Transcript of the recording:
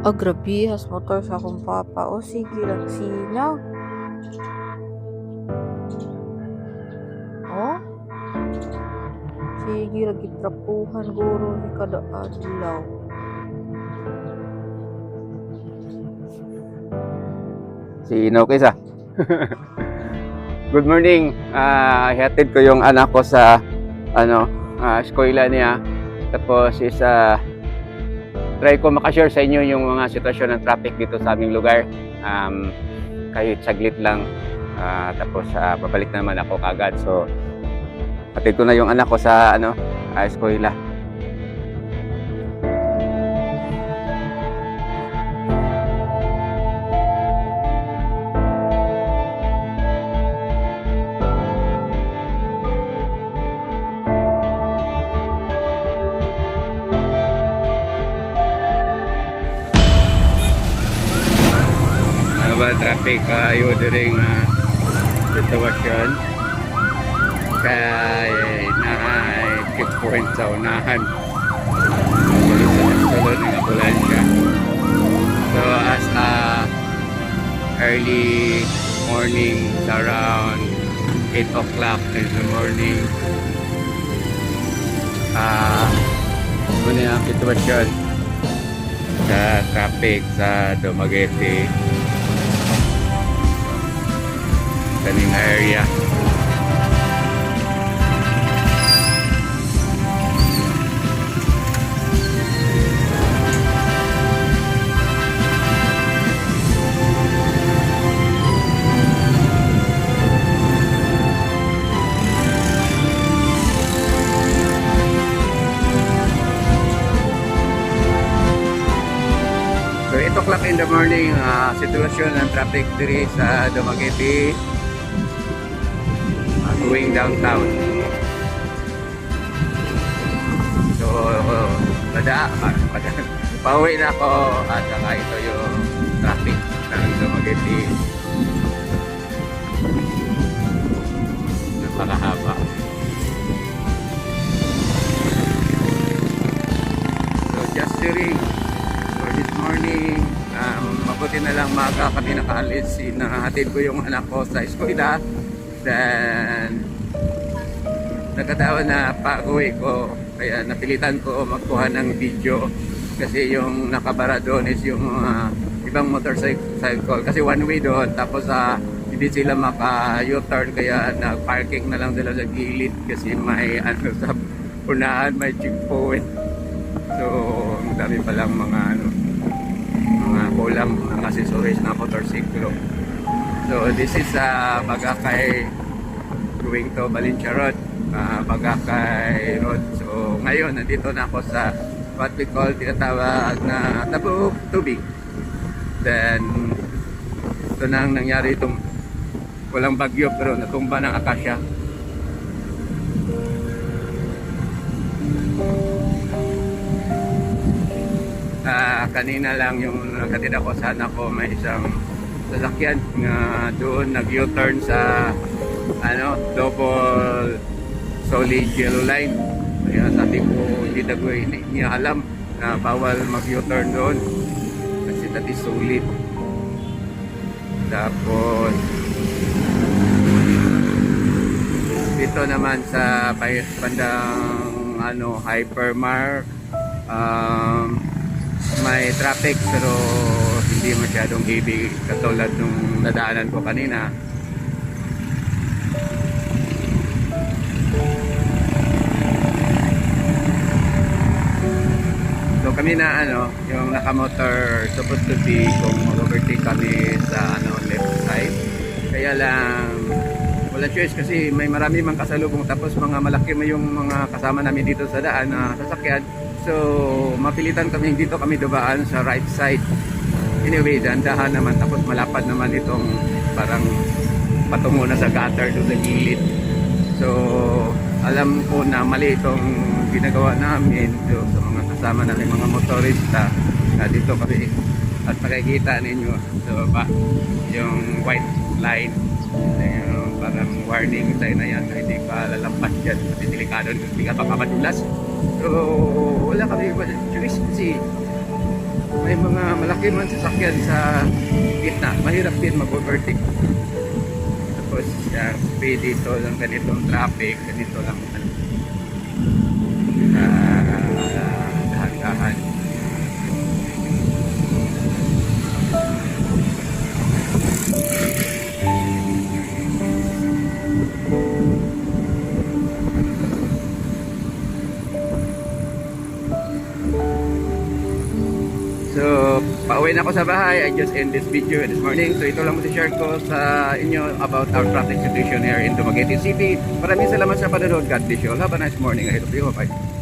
Agrabihas motor sa akong papa. O sige lang sinaw. Oh, sige lagi trapuhan guro ni kada adlaw. Sinaw kaysa. Good morning. Ihatid ko yung anak ko sa eskwela niya. Tapos try ko makashare sa inyo yung mga sitwasyon ng traffic dito sa aming lugar. Kahit saglit lang. Tapos babalik naman ako kagad. So hatid ko na yung anak ko sa eskwela. Traffic kayo during sitwasyon kay checkpoint sa unahan sunod ng ambulansya. So as early morning around 8 o'clock in the morning muna ang sitwasyon sa traffic sa Dumaguete kaning area. So 8 o'clock in the morning, sitwasyon ng traffic diri sa Dumaguete going downtown. So pauwi na ako at saka ito yung traffic ng Dumaguete. Napakahaba. So just sharing for this morning. Mabuti na lang maaga kami nakaalis. Nahatid ko yung anak ko sa eskwela. Then nagkataon na pag-uwi ko kaya napilitan ko magkuha ng video kasi yung nakabara doon is yung ibang motorcycle kasi one way doon tapos hindi sila maka U-turn kaya nag-parking na lang sila sa gilid kasi may sa unahan may checkpoint. So ang dami palang mga kulang ng accessories na motorsiklo. So this is Bagakay going to Valencia Road, Bagakay Road. So ngayon nandito na ako sa what we call tinatawag na Tabuk Tubig. Then ito nang nangyari itong walang bagyo pero natumba ng akasya. Kanina lang yung nakatid ako sa anak ko may isang sasakyan na doon nag-U-turn sa double solid yellow line. Kaya sabi ko hindi niya alam na bawal mag-U-turn doon kasi dati solid. Tapos dito naman sa bandang Hypermart may traffic pero hindi masyadong heavy katulad nung nadaanan ko kanina. So kami na yung nakamotor supposed to be kung mag-overtake kami sa left side. Kaya lang wala choice kasi may marami mang kasalubong tapos mga malaki yung mga kasama namin dito sa daan na sasakyan. So mapilitan kami dito kami dubaan sa right side. Anyway, dandahan naman tapos malapad naman itong parang patungo na sa gutter doon sa gilid. So alam ko na mali itong ginagawa namin so, sa mga kasama namin mga motorista na dito kami at makikita ninyo sa baba yung white line yung parang warning sign na yan na hindi pa lalampas dyan kasi delikado hindi ka pa madulas. So wala kami choice kasi may mga malaki man sasakyan sa gitna, mahirap din mag-overtake. Tapos yung speed dito ng ganitong traffic, ganito lang dahan-dahan. So, pauwi na ako sa bahay. I just end this video this morning. So, ito lang mo share ko sa inyo about our traffic situation here in Dumaguete City. Maraming salamat sa panonood. God bless you all. Have a nice morning ahead of you. Bye.